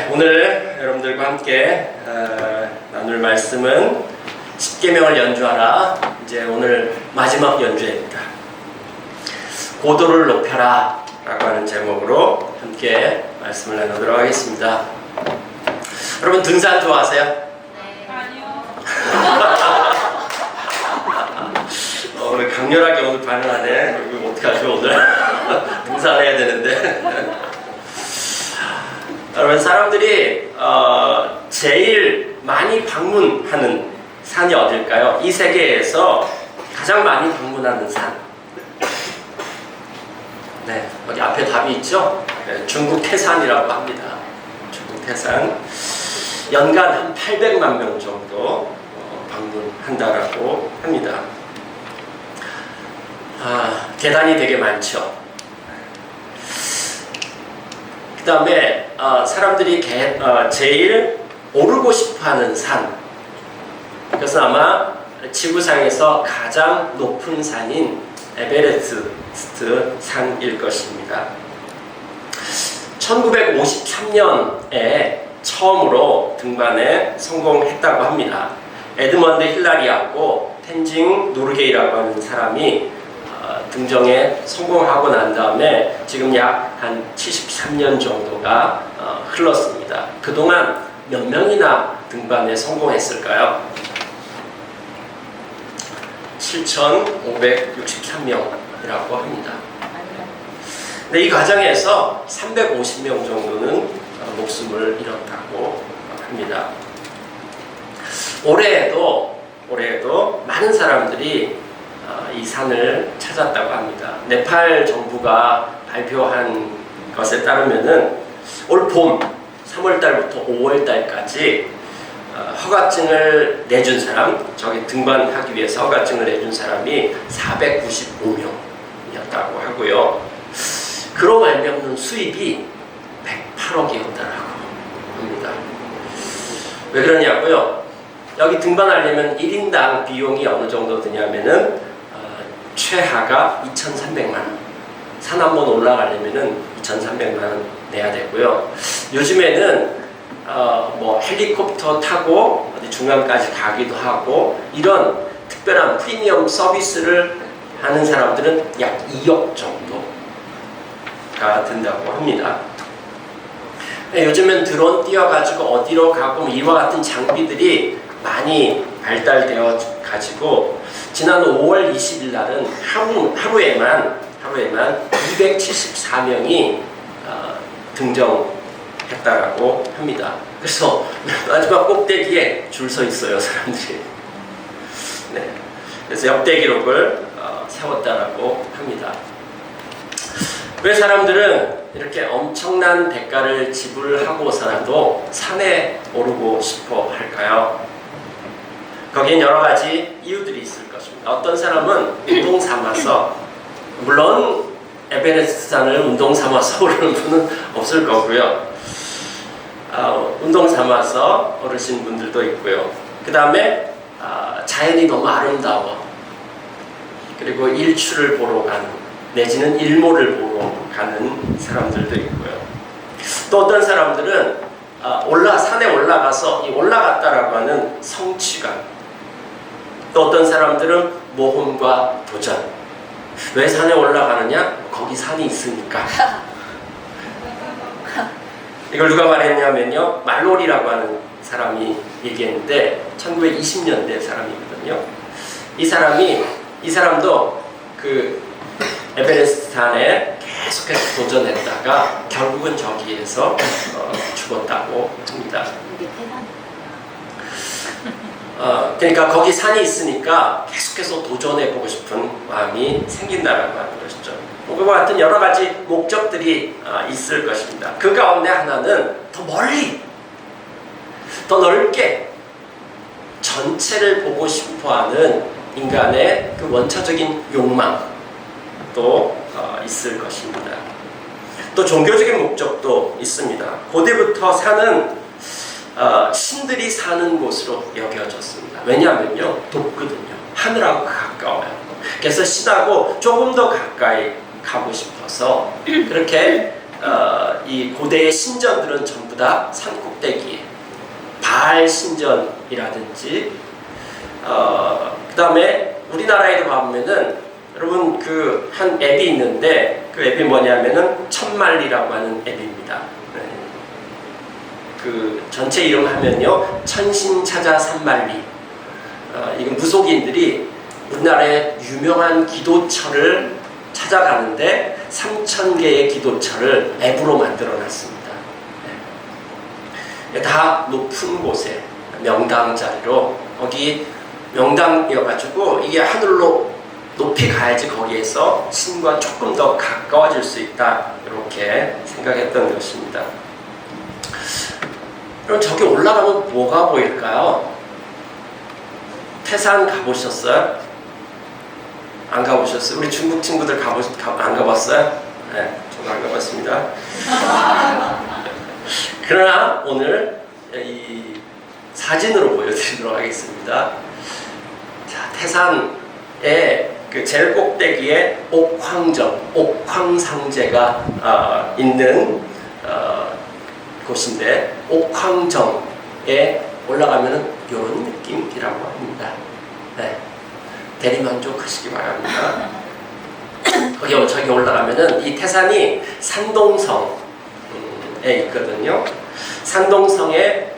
네, 오늘 여러분들과 함께 나눌 말씀은 십계명을 연주하라. 이제 오늘 마지막 연주입니다. 고도를 높여라 라고 하는 제목으로 함께 말씀을 나누도록 하겠습니다. 여러분 등산 좋아하세요? 네. 아니요. 오늘 강렬하게 오늘 반응하네. 이거 어떡하죠 오늘? 등산해야 되는데. 여러분 사람들이 제일 많이 방문하는 산이 어딜까요? 이 세계에서 가장 많이 방문하는 산. 네, 여기 앞에 답이 있죠? 네, 중국 태산이라고 합니다. 중국 태산. 연간 한 800만 명 정도 방문한다라고 합니다. 계단이 되게 많죠. 그 다음에 사람들이 제일 오르고 싶어하는 산, 그래서 아마 지구상에서 가장 높은 산인 에베레스트 산일 것입니다. 1953년에 처음으로 등반에 성공했다고 합니다. 에드먼드 힐라리하고 텐징 노르게이라고 하는 사람이 등정에 성공하고 난 다음에 지금 약 한 73년 정도가 흘렀습니다. 그동안 몇 명이나 등반에 성공했을까요? 7,563명이라고 합니다. 근데 이 과정에서 350명 정도는 목숨을 잃었다고 합니다. 올해에도 많은 사람들이 이 산을 찾았다고 합니다. 네팔 정부가 발표한 것에 따르면은 올 봄 3월달부터 5월달까지 허가증을 내준 사람, 저기 등반하기 위해서 허가증을 내준 사람이 495명이었다고 하고요. 그로 말미암는 수입이 108억이었다라고 합니다. 왜 그러냐고요? 여기 등반하려면 1인당 비용이 어느 정도 드냐면은 최하가 2,300만 원. 산 한 번 올라가려면은 2,300만 원 내야 되고요. 요즘에는 뭐 헬리콥터 타고 어디 중간까지 가기도 하고 이런 특별한 프리미엄 서비스를 하는 사람들은 약 2억 정도가 든다고 합니다. 요즘엔 드론 띄워가지고 어디로 가고 이와 같은 장비들이 많이 발달되어 가지고 지난 5월 20일 날은 하루에만 274명이 등정했다라고 합니다. 그래서 마지막 꼭대기에 줄 서 있어요, 사람들이. 네, 그래서 역대 기록을 세웠다라고 합니다. 왜 사람들은 이렇게 엄청난 대가를 지불하고서라도 산에 오르고 싶어 할까요? 거기엔 여러 가지 이유들이 있을 것입니다. 어떤 사람은 운동 삼아서, 물론 에베레스트 산을 운동 삼아서 오르는 분은 없을 거고요. 운동 삼아서 오르신 분들도 있고요. 그 다음에 자연이 너무 아름다워. 그리고 일출을 보러 가는, 내지는 일몰을 보러 가는 사람들도 있고요. 또 어떤 사람들은 산에 올라가서 올라갔다라고 하는 성취감. 또 어떤 사람들은 모험과 도전. 왜 산에 올라가느냐? 거기 산이 있으니까. 이걸 누가 말했냐면요, 말로리라고 하는 사람이 얘기했는데 1920년대 사람이거든요. 이 사람도 그 에베레스트 산에 계속해서 도전했다가 결국은 저기에서 죽었다고 합니다. 그러니까 거기 산이 있으니까 계속해서 도전해보고 싶은 마음이 생긴다라고 하는 것이죠. 그와 같은 여러 가지 목적들이 있을 것입니다. 그 가운데 하나는 더 멀리, 더 넓게 전체를 보고 싶어하는 인간의 그 원초적인 욕망도 있을 것입니다. 또 종교적인 목적도 있습니다. 고대부터 산은 신들이 사는 곳으로 여겨졌습니다. 왜냐하면요, 높거든요. 하늘하고 가까워요. 그래서 신하고 조금 더 가까이 가고 싶어서 그렇게 이 고대의 신전들은 전부 다 산 꼭대기에 바알 신전이라든지 그 다음에 우리나라에도 가보면은 여러분 그 한 앱이 있는데 그 앱이 뭐냐면은 천만리라고 하는 앱입니다. 그 전체 이름 하면요 천신찾아 산만리. 이건 무속인들이 우리나라의 유명한 기도처를 찾아가는데 3,000개의 기도처를 앱으로 만들어 놨습니다. 다 높은 곳에 명당 자리로 거기 명당이어가지고 이게 하늘로 높이 가야지 거기에서 신과 조금 더 가까워질 수 있다 이렇게 생각했던 것입니다. 그럼 저기 올라가면 뭐가 보일까요? 태산 가보셨어요? 안 가보셨어요? 우리 중국 친구들 안 가봤어요? 네, 저도 안 가봤습니다. 그러나 오늘 이 사진으로 보여드리도록 하겠습니다. 자, 태산의 그 제일 꼭대기에 옥황정, 옥황상제가 있는 곳인데 옥황정에 올라가면은 이런 느낌이라고 합니다. 네. 대리만족하시기 바랍니다. 저기 올라가면은 이 태산이 산동성에 있거든요. 산동성에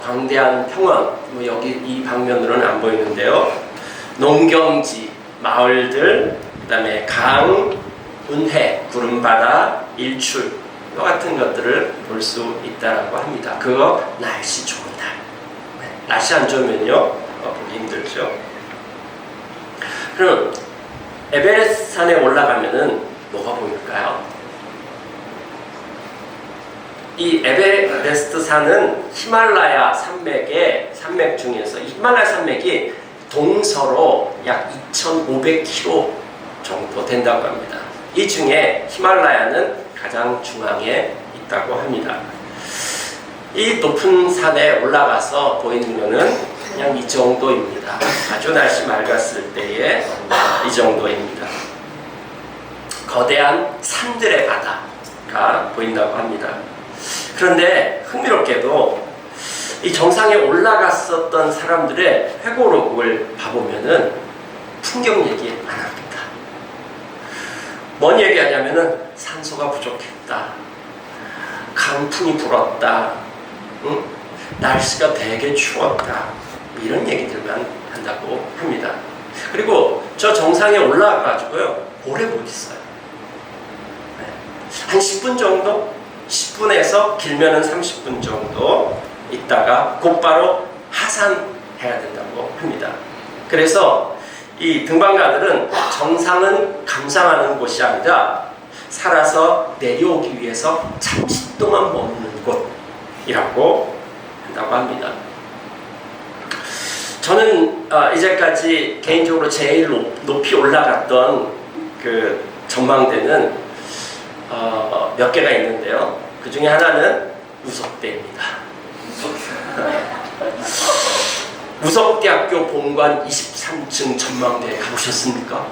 광대한 평원, 뭐 여기 이 방면으로는 안 보이는데요. 농경지, 마을들, 그다음에 강, 운해, 구름바다, 일출 이 같은 것들을 볼 수 있다라고 합니다. 그거 날씨 좋은 날. 날씨 안 좋으면요 보기 힘들죠. 그럼 에베레스트 산에 올라가면은 뭐가 보일까요? 이 에베레스트 산은 히말라야 산맥의 산맥 중에서 이 히말라야 산맥이 동서로 약 2,500km 정도 된다고 합니다. 이 중에 히말라야는 가장 중앙에 있다고 합니다. 이 높은 산에 올라가서 보이는 것은 그냥 이 정도입니다. 아주 날씨 맑았을 때에 이 정도입니다. 거대한 산들의 바다가 보인다고 합니다. 그런데 흥미롭게도 이 정상에 올라갔었던 사람들의 회고록을 봐보면은 풍경 얘기 안 합니다. 뭔 얘기하냐면은 산소가 부족했다, 강풍이 불었다, 날씨가 되게 추웠다, 이런 얘기들만 한다고 합니다. 그리고 저 정상에 올라가가지고요 오래 못 있어요. 한 10분 정도? 10분에서 길면은 30분 정도 있다가 곧바로 하산해야 된다고 합니다. 그래서 이 등반가들은 정상은 감상하는 곳이 아니라 살아서 내려오기 위해서 잠시 동안 머무는 곳이라고 한다고 합니다. 저는 이제까지 개인적으로 제일 높이 올라갔던 그 전망대는 몇 개가 있는데요. 그 중에 하나는 우석대입니다. 우석대학교 본관 23층 전망대 가보셨습니까?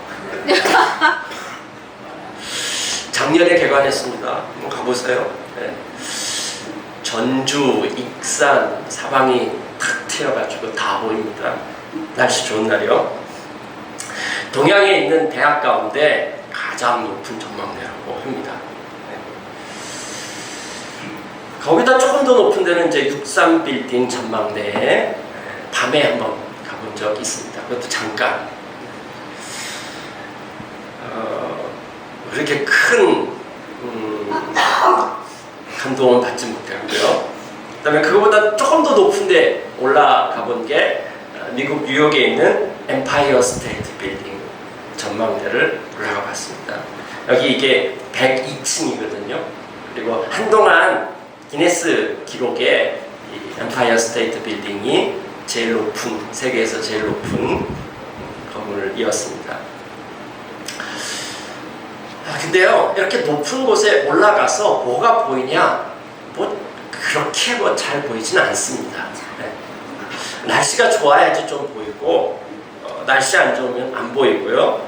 작년에 개관했습니다. 한번 가보세요. 네. 전주, 익산, 사방이 탁 트여가지고 다 보입니다. 날씨 좋은 날이요. 동양에 있는 대학 가운데 가장 높은 전망대라고 합니다. 거기다 조금 더 높은 데는 이제 63빌딩 전망대에 밤에 한번 가본 적이 있습니다. 그것도 잠깐. 그렇게 큰 감동은 받지 못했고요. 그 다음에 그거보다 조금 더 높은 데 올라가 본 게 미국 뉴욕에 있는 엠파이어 스테이트 빌딩 전망대를 올라가 봤습니다. 여기 이게 102층이거든요. 그리고 한동안 기네스 기록에 이 엠파이어 스테이트 빌딩이 제일 높은, 세계에서 제일 높은 건물이었습니다. 근데요, 이렇게 높은 곳에 올라가서 뭐가 보이냐? 그렇게 잘 보이지는 않습니다. 네. 날씨가 좋아야지 좀 보이고, 날씨 안 좋으면 안 보이고요.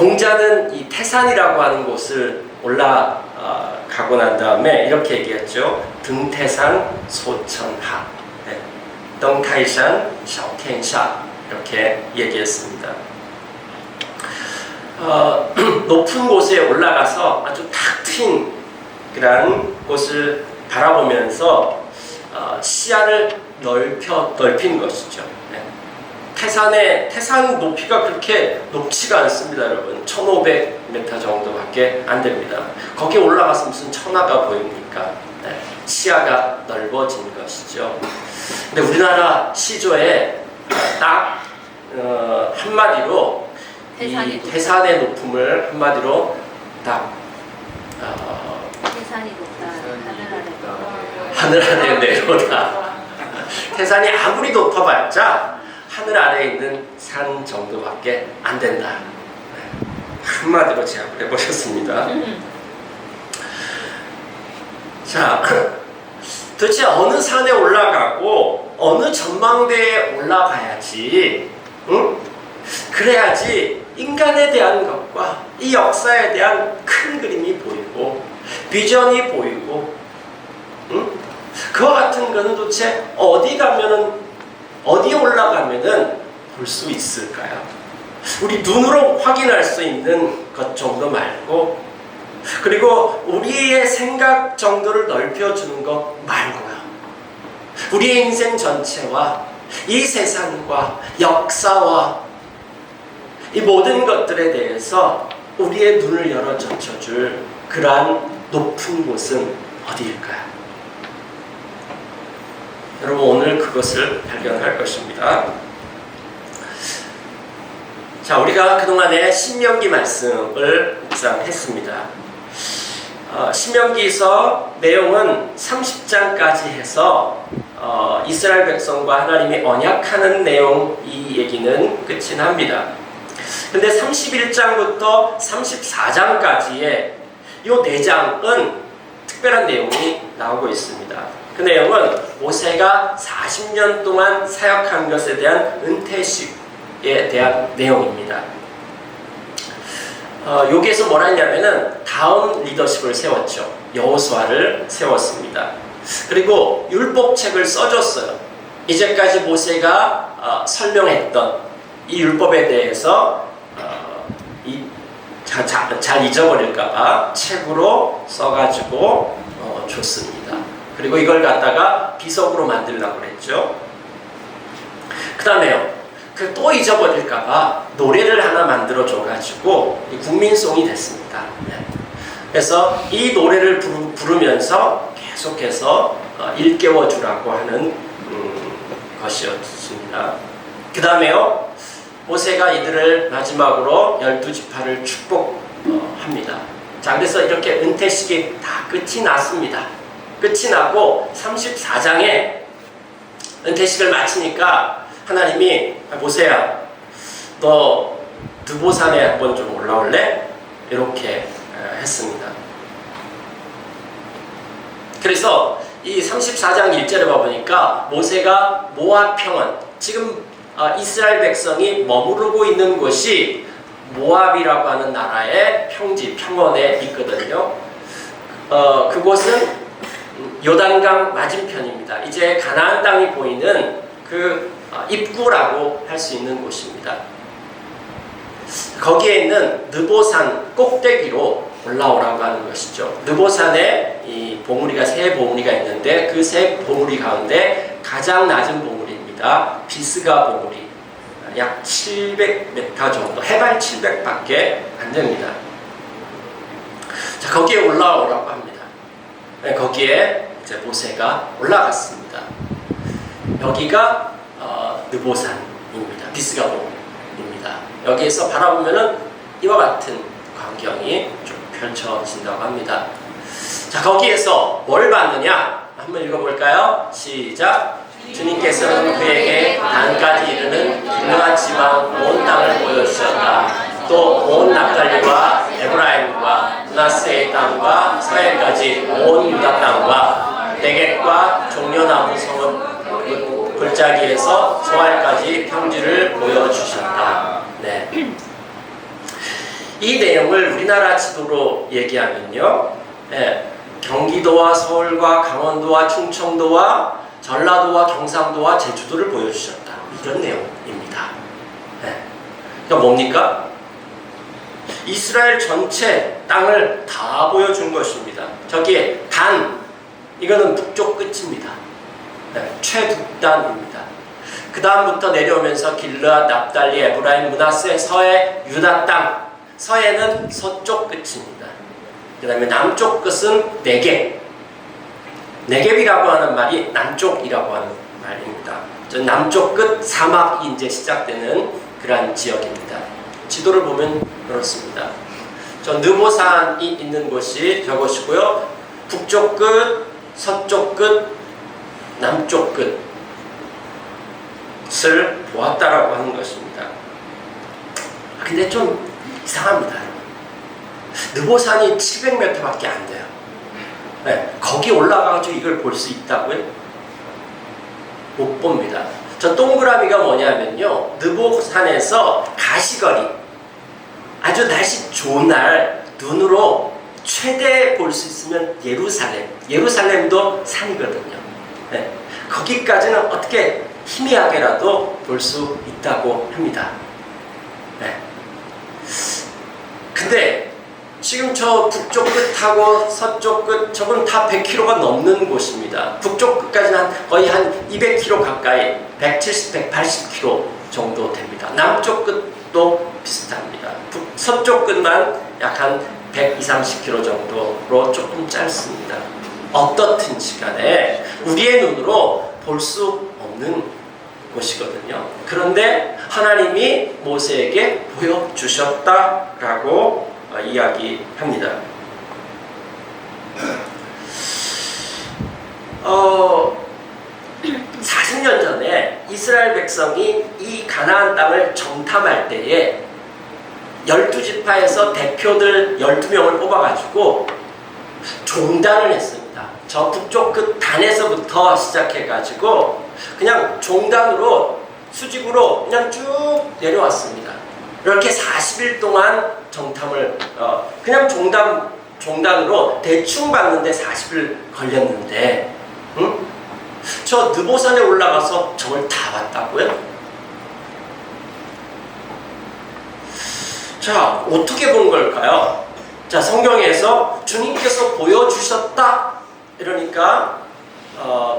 공자는 이 태산이라고 하는 곳을 올라가고 난 다음에 이렇게 얘기했죠. 등태산 소천하, 네. 덩타이산 샤오텐샤 이렇게 얘기했습니다. 높은 곳에 올라가서 아주 탁 트인 그런 곳을 바라보면서 시야를 넓힌 것이죠. 네. 태산 높이가 그렇게 높지가 않습니다, 여러분. 1500m 정도밖에 안 됩니다. 거기에 올라가서 무슨 천하가 보입니까? 네. 시야가 넓어진 것이죠. 근데 우리나라 시조에 딱 한마디로 이 태산의 높음을 한마디로 딱 태산이 높다. 하늘 아래 내려오다. 태산이 아무리 높아봤자 하늘 아래에 있는 산 정도밖에 안 된다. 네. 한마디로 제압을 해보셨습니다. 자, 도대체 어느 산에 올라가고 어느 전망대에 올라가야지, 응? 그래야지 인간에 대한 것과 이 역사에 대한 큰 그림이 보이고 비전이 보이고, 응? 그와 같은 것은 도대체 어디에 올라가면은 볼 수 있을까요? 우리 눈으로 확인할 수 있는 것 정도 말고, 그리고 우리의 생각 정도를 넓혀주는 것 말고요. 우리의 인생 전체와 이 세상과 역사와 이 모든 것들에 대해서 우리의 눈을 열어 젖혀줄 그러한 높은 곳은 어디일까요? 여러분, 오늘 그것을 발견할 것입니다. 자, 우리가 그동안에 신명기 말씀을 묵상했습니다. 신명기에서 내용은 30장까지 해서 이스라엘 백성과 하나님이 언약하는 내용, 이 얘기는 끝이 납니다. 근데 31장부터 34장까지의 이 4장은 특별한 내용이 나오고 있습니다. 그 내용은 모세가 40년 동안 사역한 것에 대한 은퇴식에 대한 내용입니다. 여기에서 뭘 했냐면은 다음 리더십을 세웠죠. 여호수아를 세웠습니다. 그리고 율법책을 써줬어요. 이제까지 모세가 설명했던 이 율법에 대해서 잘 잊어버릴까봐 책으로 써가지고 줬습니다. 그리고 이걸 갖다가 비석으로 만들려고 그랬죠. 그 다음에요, 또 잊어버릴까봐 노래를 하나 만들어 줘가지고 국민송이 됐습니다. 네. 그래서 이 노래를 부르면서 계속해서 일깨워 주라고 하는 것이었습니다. 그 다음에요, 모세가 이들을 마지막으로 12지파를 축복합니다. 자, 그래서 이렇게 은퇴식이 다 끝이 났습니다. 끝이 나고 34장에 은퇴식을 마치니까 하나님이, 모세야, 너 드보산에 한번 좀 올라올래? 이렇게 했습니다. 그래서 이 34장 1절에 봐보니까 모세가 모압 평원, 지금 이스라엘 백성이 머무르고 있는 곳이 모압이라고 하는 나라의 평지, 평원에 있거든요. 그곳은 요단강 맞은편입니다. 이제 가나안 땅이 보이는 그 입구라고 할 수 있는 곳입니다. 거기에 있는 느보산 꼭대기로 올라오라고 하는 것이죠. 느보산에 이 봉우리가 세 봉우리가 있는데 그 세 봉우리 가운데 가장 낮은 봉우리입니다. 비스가 봉우리. 약 700m 정도, 해발 700밖에 안 됩니다. 자, 거기에 올라오라고 합니다. 네, 거기에 이제 모세가 올라갔습니다. 여기가 느보산입니다. 비스가 봉우리입니다. 여기에서 바라보면은 이와 같은 광경이 좀 펼쳐진다고 합니다. 자, 거기에서 뭘 봤느냐? 한번 읽어볼까요? 시작! 주님께서는 그에게 단까지 이르는 길르앗 지방 온 땅을 보여주셨다. 또 온 납달리와 에브라임과 므낫세의 땅과 스라엘까지 온 유다 땅과 네겝과 종려나무 성읍 골짜기에서 소알까지 평지를 보여주셨다. 네. 이 내용을 우리나라 지도로 얘기하면요, 경기도와 서울과 강원도와 충청도와 전라도와 경상도와 제주도를 보여주셨다, 이런 내용입니다. 그러니까 뭡니까? 이스라엘 전체 땅을 다 보여준 것입니다. 저기에 단, 이거는 북쪽 끝입니다. 최북단입니다. 그 다음부터 내려오면서 길르앗, 납달리, 에브라임, 므낫세, 서해, 유다 땅. 서해는 서쪽 끝입니다. 그 다음에 남쪽 끝은 네겝. 네겝이라고 하는 말이 남쪽이라고 하는 말입니다. 저 남쪽 끝 사막이 이제 시작되는 그러한 지역입니다. 지도를 보면 그렇습니다. 저 느보산이 있는 곳이 저곳이고요. 북쪽 끝, 서쪽 끝, 남쪽 끝을 보았다라고 하는 것입니다. 근데 좀 이상합니다. 느보산이 700m밖에 안 돼요. 거기 올라가가지고 이걸 볼 수 있다고요? 못 봅니다. 저 동그라미가 뭐냐면요, 느보산에서 가시거리, 아주 날씨 좋은 날 눈으로 최대 볼 수 있으면 예루살렘도 산이거든요. 거기까지는 어떻게 희미하게라도 볼 수 있다고 합니다. 근데 지금 저 북쪽 끝하고 서쪽 끝, 저건 다 100km가 넘는 곳입니다. 북쪽 끝까지는 거의 한 200km 가까이, 170, 180km 정도 됩니다. 남쪽 끝도 비슷합니다. 서쪽 끝만 약 한 120, 30km 정도로 조금 짧습니다. 어떻든지 간에 우리의 눈으로 볼 수 없는 곳이거든요. 그런데 하나님이 모세에게 보여주셨다라고 이야기합니다. 40년 전에 이스라엘 백성이 이 가나안 땅을 정탐할 때에 12지파에서 대표들 12명을 뽑아가지고 종단을 했습니다. 저 북쪽 끝 단에서부터 시작해가지고 그냥 종단으로, 수직으로 그냥 쭉 내려왔습니다. 이렇게 40일 동안 정탐을 그냥 종단으로 대충 봤는데 40일 걸렸는데, 저 느보산에 올라가서 저걸 다 봤다고요? 자, 어떻게 본 걸까요? 자, 성경에서 주님께서 보여주셨다 이러니까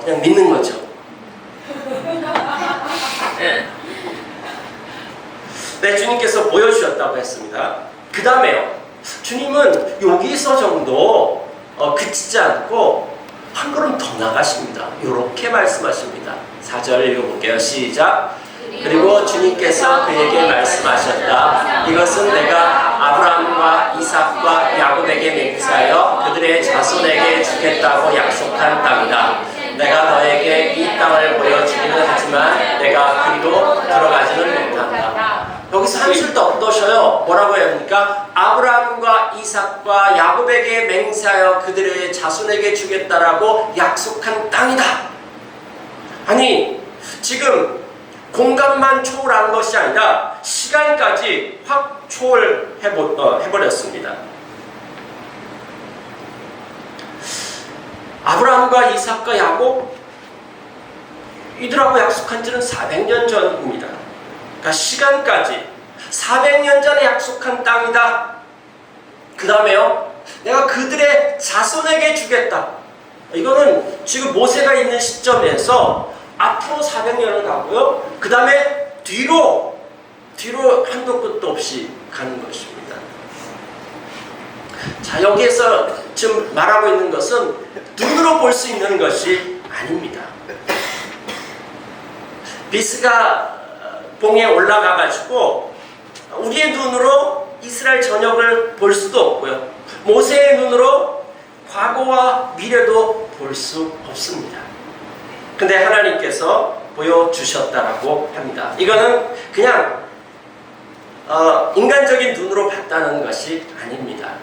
그냥 믿는 거죠. 네, 주님께서 보여주셨다고 했습니다. 그 다음에요, 주님은 여기서 정도 그치지 않고 한 걸음 더 나가십니다. 이렇게 말씀하십니다. 4절 읽어볼게요. 시작. 그리고 주님께서 그에게 말씀하셨다. 이것은 내가 아브라함과 이삭과 야곱에게 맹세하여 그들의 자손에게 주겠다고 약속한 땅이다. 내가 너에게 이 땅을 보여주기는 하지만 내가 그리로 들어가지는 못한다. 여기서 한술 더 떠셔요. 뭐라고 해야 합니까? 아브라함과 이삭과 야곱에게 맹세하여 그들의 자손에게 주겠다라고 약속한 땅이다. 아니, 지금 공간만 초월한 것이 아니라 시간까지 확 초월해버렸습니다. 아브라함과 이삭과 야곱, 이들하고 약속한 지는 400년 전입니다. 그러니까 시간까지 400년 전에 약속한 땅이다. 그 다음에요, 내가 그들의 자손에게 주겠다. 이거는 지금 모세가 있는 시점에서 앞으로 400년을 가고요, 그 다음에 뒤로 한도 끝도 없이 가는 것입니다. 자, 여기에서 지금 말하고 있는 것은 눈으로 볼 수 있는 것이 아닙니다. 비스가 봉에 올라가가지고 우리의 눈으로 이스라엘 전역을 볼 수도 없고요, 모세의 눈으로 과거와 미래도 볼 수 없습니다. 근데 하나님께서 보여주셨다라고 합니다. 이거는 그냥 인간적인 눈으로 봤다는 것이 아닙니다.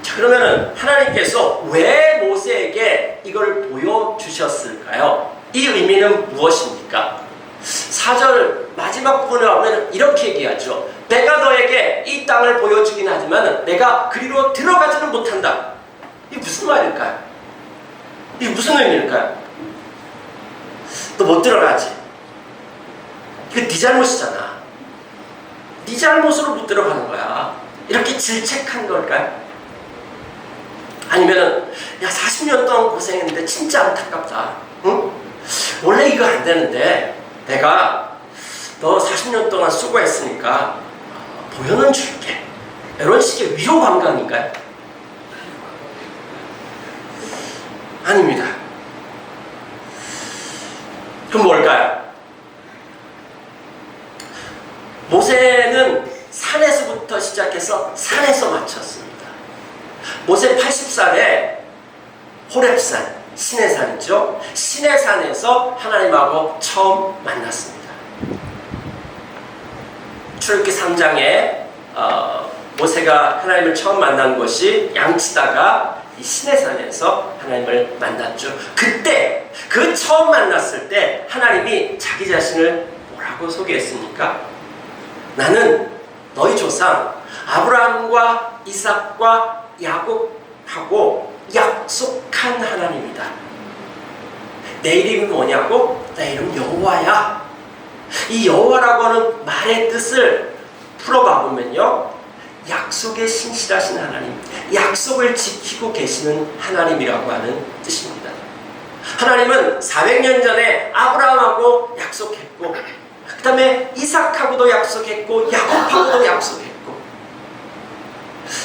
자, 그러면은 하나님께서 왜 모세에게 이걸 보여주셨을까요? 이 의미는 무엇입니까? 4절 마지막 부분에 오면 이렇게 얘기하죠. 내가 너에게 이 땅을 보여주긴 하지만 내가 그리로 들어가지는 못한다. 이게 무슨 말일까요? 이게 무슨 의미일까요? 너 못 들어가지. 이거 네 잘못이잖아. 네 잘못으로 못 들어가는 거야. 이렇게 질책한 걸까요? 아니면은 야 40년 동안 고생했는데 진짜 안타깝다. 응? 원래 이거 안 되는데 내가 너 40년 동안 수고했으니까 보여는 줄게. 이런 식의 위로 관광인가요? 아닙니다. 그럼 뭘까요? 모세는 산에서부터 시작해서 산에서 마쳤습니다. 모세 80살에 호렙산, 시내산이죠. 시내산에서 하나님하고 처음 만났습니다. 출애굽기 3장에 모세가 하나님을 처음 만난 것이 양치다가 이 시내산에서 하나님을 만났죠. 그때 그 처음 만났을 때 하나님이 자기 자신을 뭐라고 소개했습니까? 나는 너희 조상 아브라함과 이삭과 야곱하고 약속한 하나님이다. 내 이름이 뭐냐고? 내 이름 여호와야. 이 여호와라고 하는 말의 뜻을 풀어봐 보면요, 약속에 신실하신 하나님, 약속을 지키고 계시는 하나님이라고 하는 뜻입니다. 하나님은 400년 전에 아브라함하고 약속했고, 그 다음에 이삭하고도 약속했고, 야곱하고도 약속했고,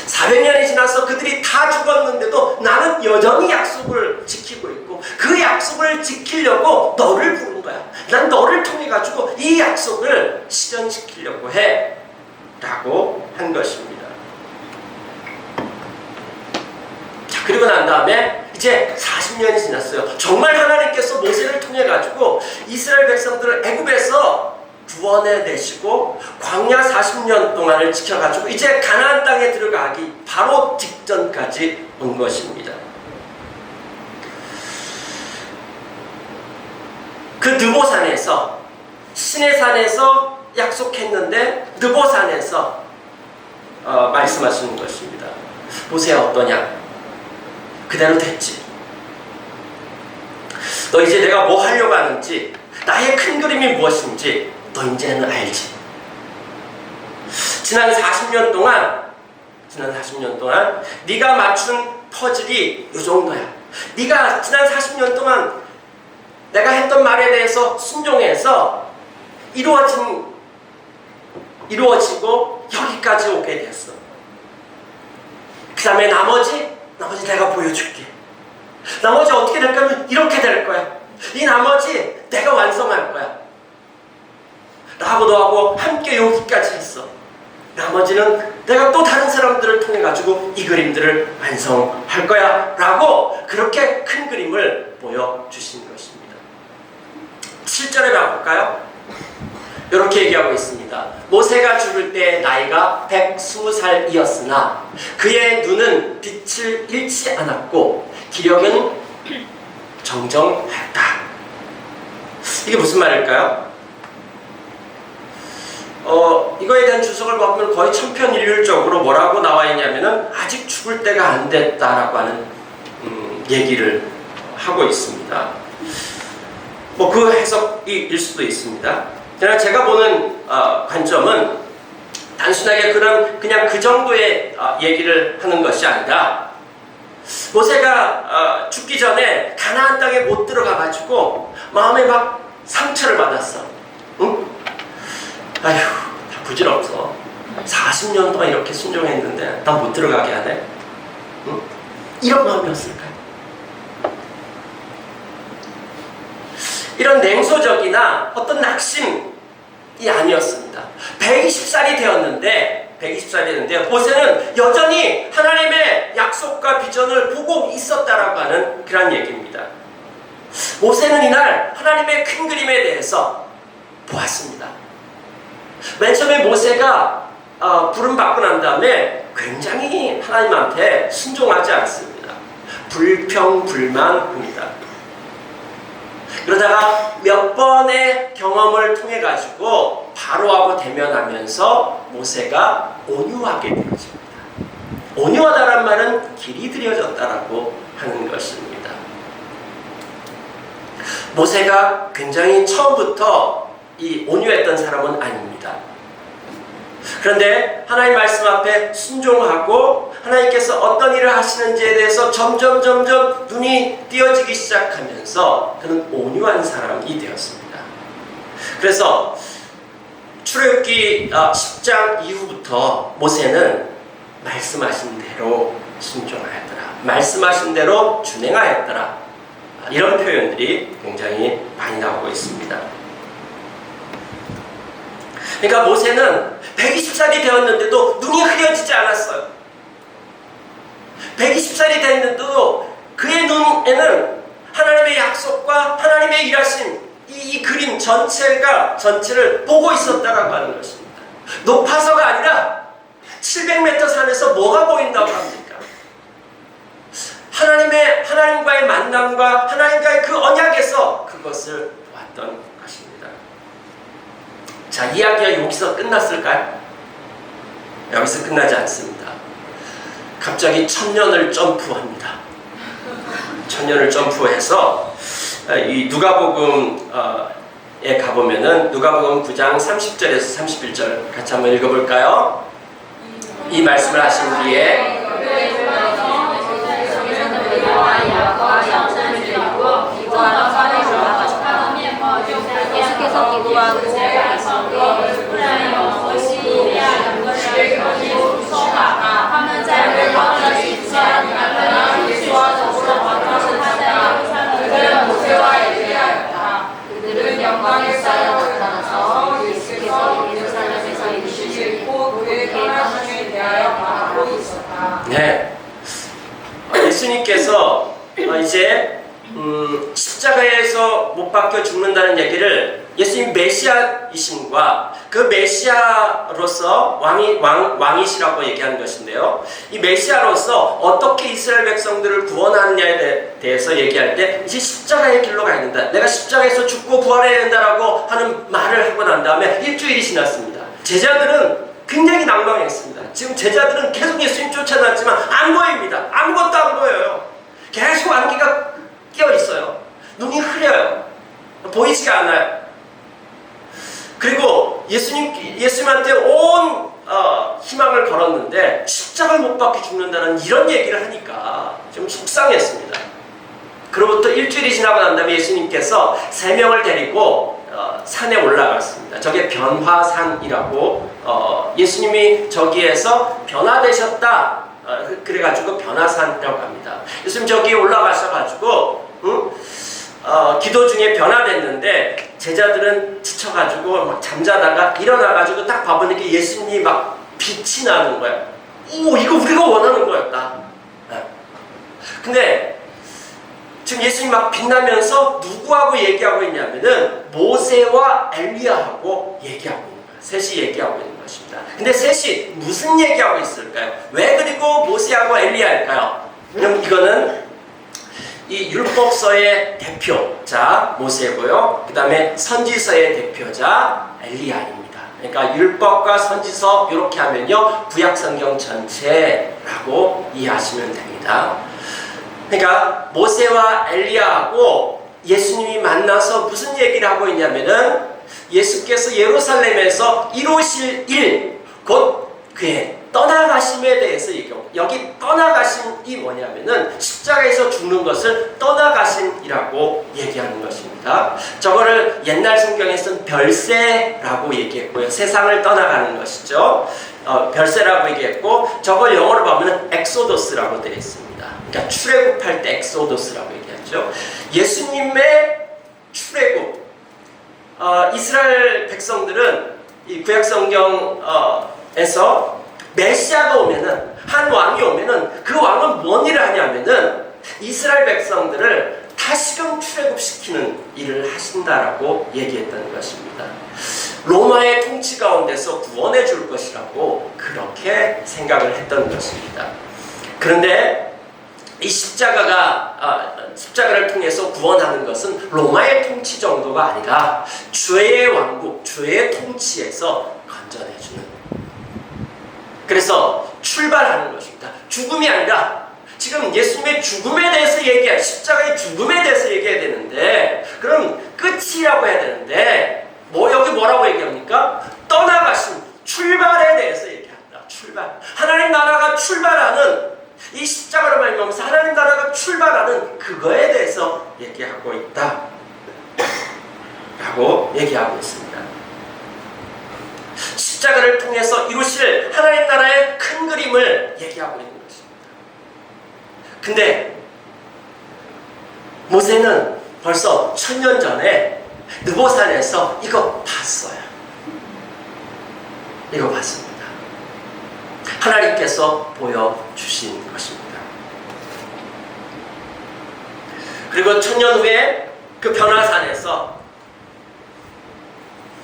400년이 지나서 그들이 다 죽었는데도 나는 여전히 약속을 지키고 있고, 그 약속을 지키려고 너를 부른 거야. 난 너를 통해 가지고 이 약속을 실현시키려고 해 라고 한 것입니다. 자, 그리고 난 다음에 이제 40년이 지났어요. 정말 하나님께서 모세를 통해 가지고 이스라엘 백성들을 애굽에서 구원해 내시고 광야 40년 동안을 지켜가지고 이제 가나안 땅에 들어가기 바로 직전까지 온 것입니다. 그 느보산에서, 시내산에서 약속했는데 느보산에서 말씀하시는 것입니다. 모세야 어떠냐? 그대로 됐지. 너 이제 내가 뭐 하려고 하는지, 나의 큰 그림이 무엇인지 너 이제는 알지. 지난 40년 동안 네가 맞춘 퍼즐이 이 정도야. 네가 지난 40년 동안 내가 했던 말에 대해서 순종해서 이루어지고 여기까지 오게 됐어. 그 다음에 나머지 내가 보여줄게. 나머지 어떻게 될 거면 이렇게 될 거야. 이 나머지 내가 완성할 거야. 나하고 너하고 함께 여기까지 했어. 나머지는 내가 또 다른 사람들을 통해 가지고 이 그림들을 완성할 거야 라고 그렇게 큰 그림을 보여주신 것입니다. 7절에 가볼까요? 이렇게 얘기하고 있습니다. 모세가 죽을 때 나이가 120살이었으나 그의 눈은 빛을 잃지 않았고 기력은 정정하였다. 이게 무슨 말일까요? 이거에 대한 주석을 보면 거의 천편일률적으로 뭐라고 나와 있냐면은 아직 죽을 때가 안 됐다라고 하는 얘기를 하고 있습니다. 뭐 그 해석일 수도 있습니다. 그러나 제가 보는 관점은 단순하게 그냥 그 정도의 얘기를 하는 것이 아니라 모세가 죽기 전에 가나안 땅에 못 들어가 가지고 마음에 막 상처를 받았어. 응? 아휴, 다 부질없어. 40년 동안 이렇게 순종했는데 난 못 들어가게 하네. 응? 이런 마음이었을까요? 이런 냉소적이나 어떤 낙심이 아니었습니다. 120살이 되었는데 모세는 여전히 하나님의 약속과 비전을 보고 있었다라고 하는 그런 얘기입니다. 모세는 이날 하나님의 큰 그림에 대해서 보았습니다. 맨 처음에 모세가 부름 받고 난 다음에 굉장히 하나님한테 순종하지 않습니다. 불평불만합니다. 그러다가 몇 번의 경험을 통해 가지고 바로하고 대면하면서 모세가 온유하게 되어집니다. 온유하다란 말은 길이 들여졌다라고 하는 것입니다. 모세가 굉장히 처음부터 이 온유했던 사람은 아닙니다. 그런데 하나님 말씀 앞에 순종하고 하나님께서 어떤 일을 하시는지에 대해서 점점 눈이 띄어지기 시작하면서 그는 온유한 사람이 되었습니다. 그래서 출애굽기 10장 이후부터 모세는 말씀하신 대로 순종하였더라, 말씀하신 대로 준행하였더라, 이런 표현들이 굉장히 많이 나오고 있습니다. 그러니까 모세는 120살이 되었는데도 눈이 흐려지지 않았어요. 120살이 됐는데도 그의 눈에는 하나님의 약속과 하나님의 일하심, 이 그림 전체를 보고 있었다라고 하는 것입니다. 높아서가 아니라 700m 산에서 뭐가 보인다고 합니까? 하나님과의 만남과 하나님과의 그 언약에서 그것을 보았던 것입니다. 자, 이야기가 여기서 끝났을까요? 여기서 끝나지 않습니다. 갑자기 1000년을 점프합니다. 1000년을 점프해서 이 누가복음에 가보면은 누가복음 9장 30절에서 31절 같이 한번 읽어볼까요? 이 말씀을 하신 뒤에 예수께서 기도하고 하는 자를 받아주시지 아니하면 예수와 더불어 받아주신 하자. 그들은 모세와 엘리야였다. 그들은 영광의 사에 나타나서 예수께서 예루살렘에서 이르시길 읽고 그의 떠나심에 대하여 말하고 있었다. 네, 예수님께서 이제 십자가에서 못 박혀 죽는다는 얘기를 예수님 메시아이심과 그 메시아로서 왕이시라고 얘기하는 것인데요. 이 메시아로서 어떻게 이스라엘 백성들을 구원하느냐에 대해서 얘기할 때 이제 십자가의 길로 가야 된다, 내가 십자가에서 죽고 부활해야 된다라고 하는 말을 하고 난 다음에 일주일이 지났습니다. 제자들은 굉장히 낭망했습니다. 지금 제자들은 계속 예수님 쫓아다녔지만 안 보입니다. 아무것도 안 보여요. 계속 안개가 끼어 있어요. 눈이 흐려요. 보이지가 않아요. 그리고 예수님한테 온 희망을 걸었는데 십자가를 못 박혀 죽는다는 이런 얘기를 하니까 좀 속상했습니다. 그로부터 일주일이 지나고 난 다음에 예수님께서 3명을 데리고 산에 올라갔습니다. 저게 변화산이라고, 예수님이 저기에서 변화되셨다, 그래가지고 변화산이라고 합니다. 예수님 저기에 올라가셔가지고 기도 중에 변화됐는데 제자들은 지쳐가지고 막 잠자다가 일어나가지고 딱 봐보니까 예수님이 막 빛이 나는 거예요. 오, 이거 우리가 원하는 거였다. 근데 지금 예수님이 막 빛나면서 누구하고 얘기하고 있냐면은 모세와 엘리야하고 얘기하고 있는 거예요. 셋이 얘기하고 있는 것입니다. 근데 셋이 무슨 얘기하고 있을까요? 왜 그리고 모세하고 엘리야일까요? 그럼 이거는 이 율법서의 대표자 모세고요, 그 다음에 선지서의 대표자 엘리야입니다. 그러니까 율법과 선지서 이렇게 하면요 구약성경 전체라고 이해하시면 됩니다. 그러니까 모세와 엘리야하고 예수님이 만나서 무슨 얘기를 하고 있냐면은 예수께서 예루살렘에서 이루실 일, 곧 그의 떠나가심에 대해서 얘기하고, 여기 떠나가심이 뭐냐면은 십자가에서 죽는 것을 떠나가심이라고 얘기하는 것입니다. 저거를 옛날 성경에서는 별세라고 얘기했고요, 세상을 떠나가는 것이죠. 별세라고 얘기했고, 저걸 영어로 보면 엑소더스라고 되어 있습니다. 그러니까 출애굽할 때 엑소더스라고 얘기하죠. 예수님의 출애굽, 이스라엘 백성들은 이 구약성경에서 메시아가 오면은, 한 왕이 오면은 그 왕은 뭔 일을 하냐면은 이스라엘 백성들을 다시금 출애굽시키는 일을 하신다라고 얘기했던 것입니다. 로마의 통치 가운데서 구원해 줄 것이라고 그렇게 생각을 했던 것입니다. 그런데 이 십자가를 통해서 구원하는 것은 로마의 통치 정도가 아니라 죄의 왕국, 죄의 통치에서 건져내주는. 그래서 출발하는 것입니다. 죽음이 아니라 지금 예수님의 죽음에 대해서 십자가의 죽음에 대해서 얘기해야 되는데, 그럼 끝이라고 해야 되는데, 여기 뭐라고 얘기합니까? 떠나가신 출발에 대해서 얘기합니다. 출발. 하나님 나라가 출발하는, 이 십자가로 말미암아서 하나님 나라가 출발하는 그거에 대해서 얘기하고 있다 라고 얘기하고 있습니다. 십자가를 통해서 이루실 하나님 나라의 큰 그림을 얘기하고 있는 것입니다. 근데 모세는 벌써 1000년 전에 느보산에서 이거 봤어요. 이거 봤습니다. 하나님께서 보여주신 것입니다. 그리고 1000년 후에 그 변화산에서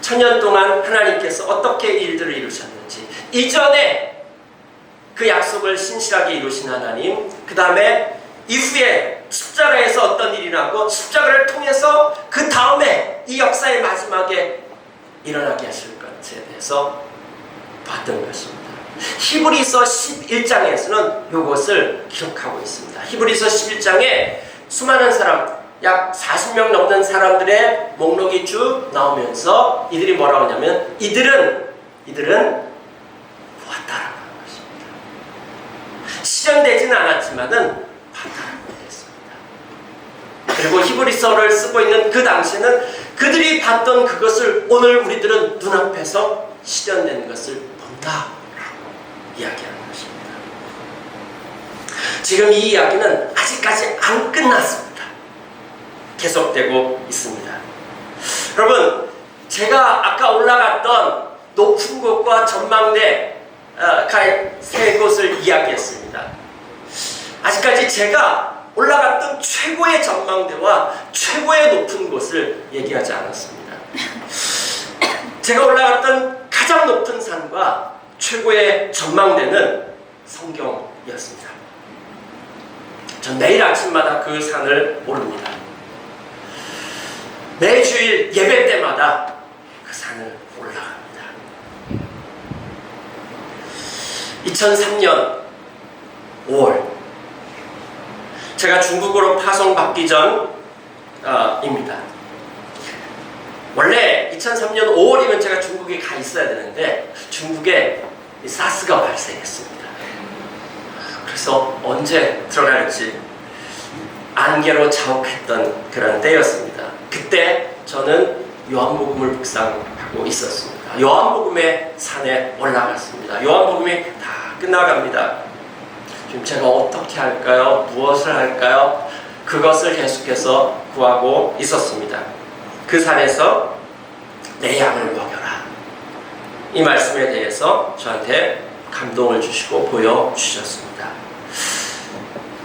1000년 동안 하나님께서 어떻게 일들을 이루셨는지, 이전에 그 약속을 신실하게 이루신 하나님, 그 다음에 이후에 십자가에서 어떤 일이 나고 십자가를 통해서 그 다음에 이 역사의 마지막에 일어나게 하실 것에 대해서 봤던 것입니다. 히브리서 11장에서는 이것을 기록하고 있습니다. 히브리서 11장에 수많은 사람, 약 40명 넘는 사람들의 목록이 쭉 나오면서 이들이 뭐라고 하냐면 이들은 보았다라고 하는 것입니다. 실현되지는 않았지만은 봤다라고 했습니다. 그리고 히브리서를 쓰고 있는 그 당시에는 그들이 봤던 그것을 오늘 우리들은 눈앞에서 실현된 것을 본다라고 이야기하는 것입니다. 지금 이 이야기는 아직까지 안 끝났습니다. 계속되고 있습니다. 여러분, 제가 아까 올라갔던 높은 곳과 전망대 세 곳을 이야기했습니다. 아직까지 제가 올라갔던 최고의 전망대와 최고의 높은 곳을 얘기하지 않았습니다. 제가 올라갔던 가장 높은 산과 최고의 전망대는 성경이었습니다. 전 매일 아침마다 그 산을 오릅니다. 매주일 예배 때마다 그 산을 올라갑니다. 2003년 5월, 제가 중국으로 파송받기 전입니다. 원래 2003년 5월이면 제가 중국에 가 있어야 되는데 중국에 사스가 발생했습니다. 그래서 언제 들어갈지 안개로 자욱했던 그런 때였습니다. 그때 저는 요한복음을 묵상하고 있었습니다. 요한복음의 산에 올라갔습니다. 요한복음이 다 끝나갑니다. 지금 제가 어떻게 할까요? 무엇을 할까요? 그것을 계속해서 구하고 있었습니다. 그 산에서 내 양을 먹여라, 이 말씀에 대해서 저한테 감동을 주시고 보여주셨습니다.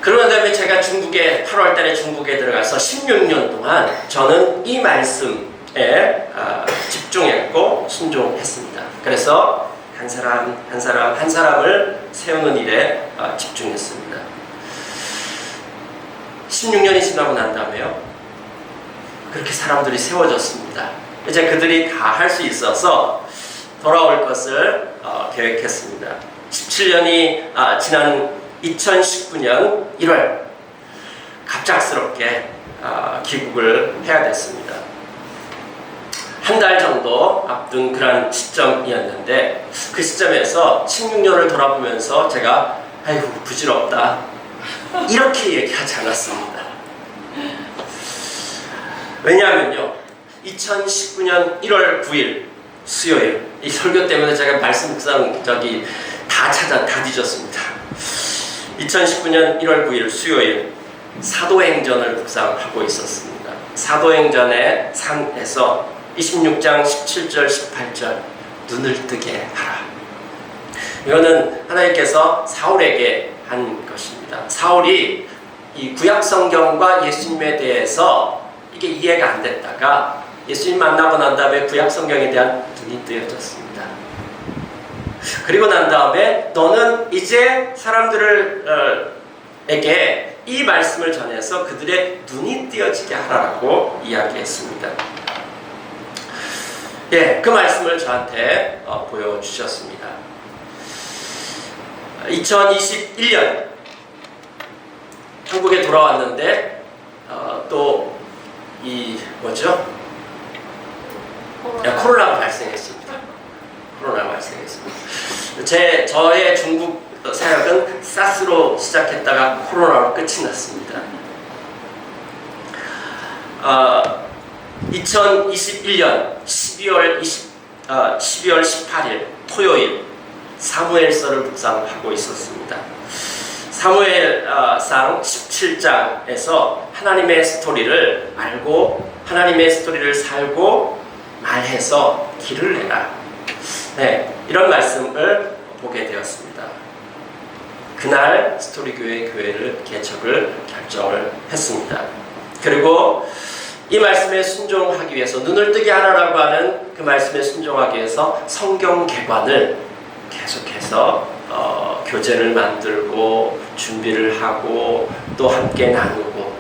그러는 다음에 제가 8월 달에 중국에 들어가서 16년 동안 저는 이 말씀에 집중했고 순종했습니다. 그래서 한 사람을 세우는 일에 집중했습니다. 16년이 지나고 난 다음에요, 그렇게 사람들이 세워졌습니다. 이제 그들이 다 할 수 있어서 돌아올 것을 계획했습니다. 17년이 지난 2019년 1월 갑작스럽게 귀국을 해야 됐습니다. 한 달 정도 앞둔 그런 시점이었는데, 그 시점에서 16년을 돌아보면서 제가 아이고 부질없다 이렇게 얘기하지 않았습니다. 왜냐하면요, 2019년 1월 9일 수요일, 이 설교 때문에 제가 말씀 묵상 다 뒤졌습니다. 2019년 1월 9일 수요일 사도행전을 묵상하고 있었습니다. 사도행전의 3에서 26장 17절 18절 눈을 뜨게 하라. 이거는 하나님께서 사울에게 한 것입니다. 사울이 이 구약 성경과 예수님에 대해서 이게 이해가 안 됐다가 예수님 만나고 난 다음에 구약 성경에 대한 눈이 뜨여졌습니다. 그리고 난 다음에 너는 이제 사람들에게 이 말씀을 전해서 그들의 눈이 띄어지게 하라고 이야기했습니다. 예, 그 말씀을 저한테 보여주셨습니다. 2021년 한국에 돌아왔는데 또 이 뭐죠? 코로나가 발생했습니다. 코로나가 발생했습니다. 저의 중국 사역은 사스로 시작했다가 코로나로 끝이 났습니다. 2021년 12월 18일 토요일 사무엘서를 묵상하고 있었습니다. 사무엘상 17장에서 하나님의 스토리를 알고 하나님의 스토리를 살고 말해서 길을 내라. 네, 이런 말씀을 보게 되었습니다. 그날 스토리교회 교회를 개척을 결정을 했습니다. 그리고 이 말씀에 순종하기 위해서 눈을 뜨게 하라라고 하는 그 말씀에 순종하기 위해서 성경 개관을 계속해서 교재를 만들고 준비를 하고 또 함께 나누고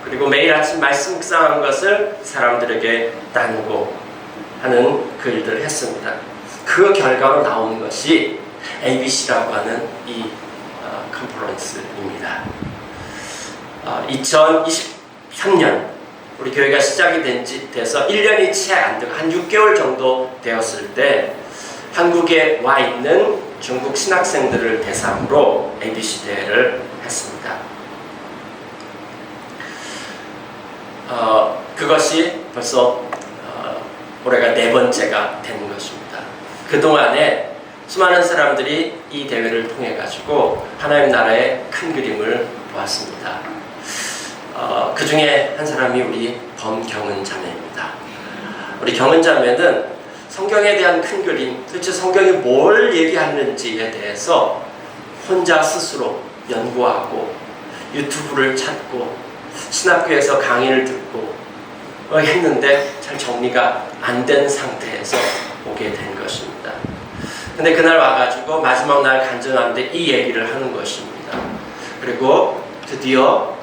그리고 매일 아침 말씀 묵상한 것을 사람들에게 나누고 하는 그 일들을 했습니다. 그 결과로 나온 것이 ABC라고 하는 이 컨퍼런스입니다. 2023년 우리 교회가 시작이 돼서 1년이 채 안 되고 한 6개월 정도 되었을 때 한국에 와 있는 중국 신학생들을 대상으로 ABC 대회를 했습니다. 그것이 벌써 올해가 4번째가 되는 것입니다. 그동안에 수많은 사람들이 이 대회를 통해 가지고 하나님 나라의 큰 그림을 보았습니다. 그 중에 한 사람이 우리 범경은 자매입니다. 우리 경은 자매는 성경에 대한 큰 그림, 도대체 성경이 뭘 얘기하는지에 대해서 혼자 스스로 연구하고 유튜브를 찾고 신학교에서 강의를 듣고 했는데 잘 정리가 안 된 상태에서 오게 된 것입니다. 근데 그날 와가지고 마지막 날 간증하는데 이 얘기를 하는 것입니다. 그리고 드디어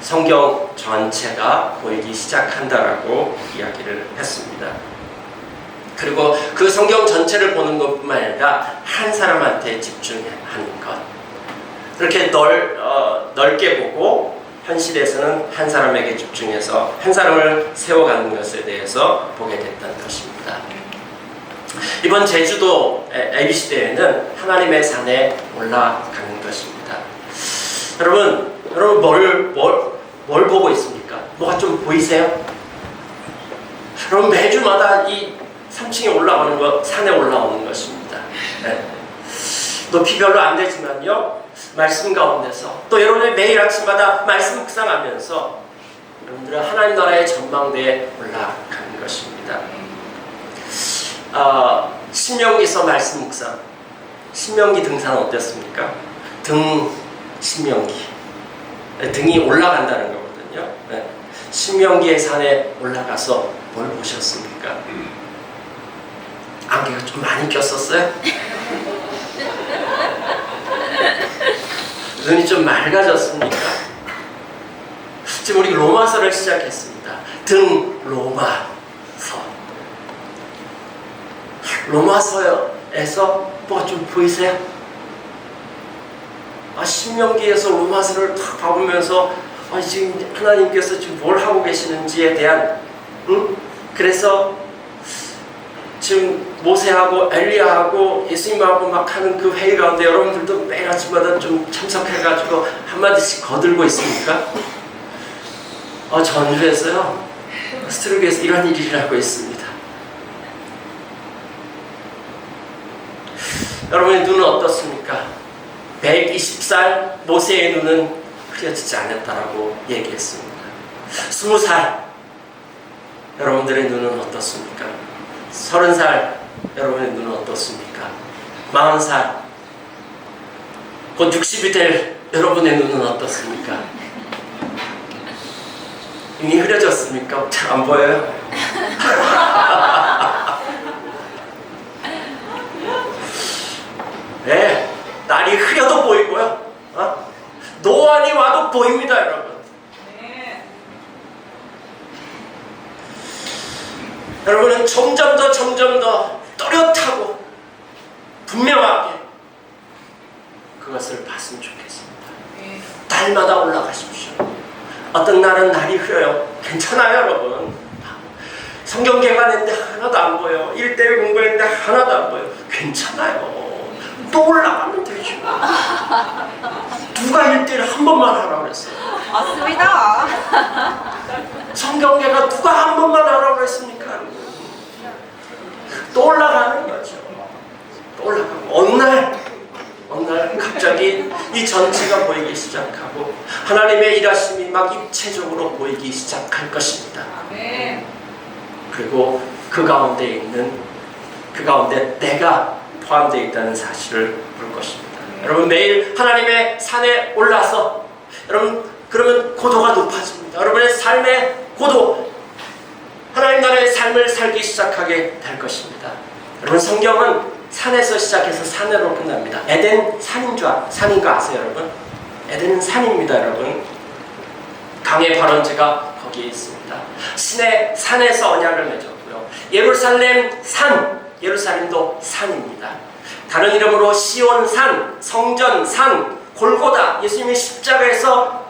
성경 전체가 보이기 시작한다라고 이야기를 했습니다. 그리고 그 성경 전체를 보는 것뿐만 아니라 한 사람한테 집중하는 것. 그렇게 넓게 보고 현실에서는 한 사람에게 집중해서 한 사람을 세워가는 것에 대해서 보게 됐던 것입니다. 이번 제주도 ABC 대회는 하나님의 산에 올라가는 것입니다. 여러분 뭘 보고 있습니까? 뭐가 좀 보이세요? 여러분 매주마다 이 3층에 올라가는 것, 산에 올라오는 것입니다. 네. 높이 별로 안 되지만요, 말씀 가운데서 또 여러분의 매일 아침마다 말씀 묵상하면서 여러분들은 하나님 나라의 전망대에 올라가는 것입니다. 신명기서 말씀 묵상, 신명기 등산 어땠습니까? 신명기, 등이 올라간다는 거거든요. 네. 신명기의 산에 올라가서 뭘 보셨습니까? 안개가 좀 많이 꼈었어요? 눈이 좀 맑아졌습니까? 지금 우리 로마서를 시작했습니다. 로마서에서 뭐가 좀 보이세요? 신명기에서 로마서를 탁 봐보면서 지금 하나님께서 지금 뭘 하고 계시는지에 대한 그래서 지금 모세하고 엘리야하고 예수님하고 막 하는 그 회의 가운데 여러분들도 매일 아침마다 좀 참석해가지고 한마디씩 거들고 있습니까? 전주에서요, 스트로크에서 이런 일이 일어나고 있습니다. 여러분의 눈은 어떻습니까? 120살 모세의 눈은 흐려지지 않았다라고 얘기했습니다. 20살 여러분들의 눈은 어떻습니까? 30살 여러분의 눈은 어떻습니까? 40살 곧 60이 될 여러분의 눈은 어떻습니까? 이미 흐려졌습니까? 잘 안 보여요? 네, 날이 흐려도 보이고요. 노안이 와도 보입니다, 여러분. 여러분은 점점 더 또렷하고 분명하게 그것을 봤으면 좋겠습니다. 날마다 올라가십시오. 어떤 날은 날이 흐려요. 괜찮아요, 여러분. 성경 개관했는데 하나도 안 보여. 1대1 공부했는데 하나도 안 보여. 괜찮아요. 또 올라가면 되죠. 누가 1대1 한 번만 하라고 그랬어요? 맞습니다. 성경개가 누가 한 번만 하라고 그랬습니까? 또 올라가는 거죠. 또 올라가고 어느 날 갑자기 이 전체가 보이기 시작하고 하나님의 일하심이 막 입체적으로 보이기 시작할 것입니다. 그리고 그 가운데 내가 포함되어 있다는 사실을 볼 것입니다. 여러분 매일 하나님의 산에 올라서 여러분 그러면 고도가 높아집니다. 여러분의 삶의 고도 하나님 나라의 삶을 살기 시작하게 될 것입니다. 여러분 성경은 산에서 시작해서 산으로 끝납니다. 에덴 산인 거 아세요, 여러분? 에덴은 산입니다, 여러분. 강의 발원지가 거기에 있습니다. 신의 산에서 언약을 맺었고요. 예루살렘도 산입니다. 다른 이름으로 시온산, 성전산, 골고다, 예수님이 십자가에서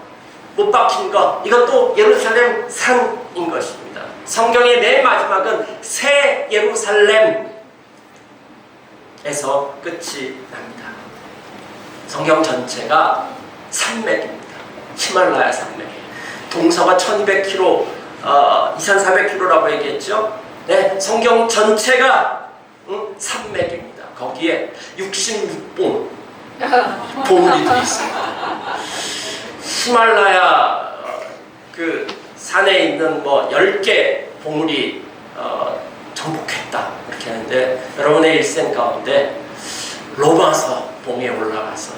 못 박힌 것, 이것도 예루살렘 산인 것입니다. 성경의 맨 마지막은 새 예루살렘에서 끝이 납니다. 성경 전체가 산맥입니다. 히말라야 산맥. 동서가 1200km, 이산 400km라고 얘기했죠. 네, 성경 전체가 산맥입니다. 거기에 66봉 봉우리 들어 있습니다. 히말라야 그 산에 있는 10개 봉우리 정복했다 이렇게 하는데 여러분의 일생 가운데 로마서 봉에 올라가서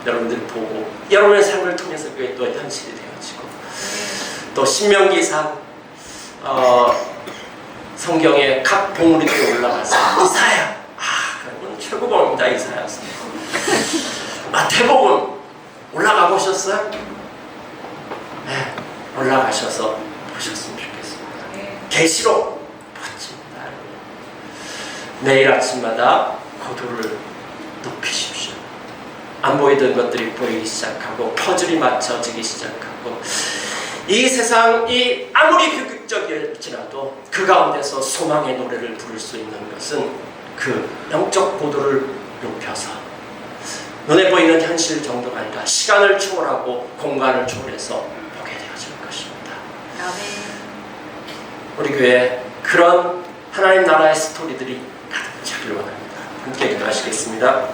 여러분들이 보고 여러분의 삶을 통해서 그게 또 현실이 되어지고 또 신명기상 성경의 각 봉우리들이 올라가서 이사야 그건 최고봉입니다. 이사야서 마태복음 올라가 보셨어요? 네, 올라가셔서 보셨으면 좋겠습니다. 계시록 멋집니다. 매일 아침마다 고도를 높이십시오. 안 보이던 것들이 보이기 시작하고 퍼즐이 맞춰지기 시작하고 이 세상이 아무리 비극적일지라도 그 가운데서 소망의 노래를 부를 수 있는 것은 그 영적 고도를 높여서 눈에 보이는 현실 정도가 아니라 시간을 초월하고 공간을 초월해서 보게 되어질 것입니다. 우리 교회에 그런 하나님 나라의 스토리들이 가득 차기를 원합니다. 함께 기도하시겠습니다.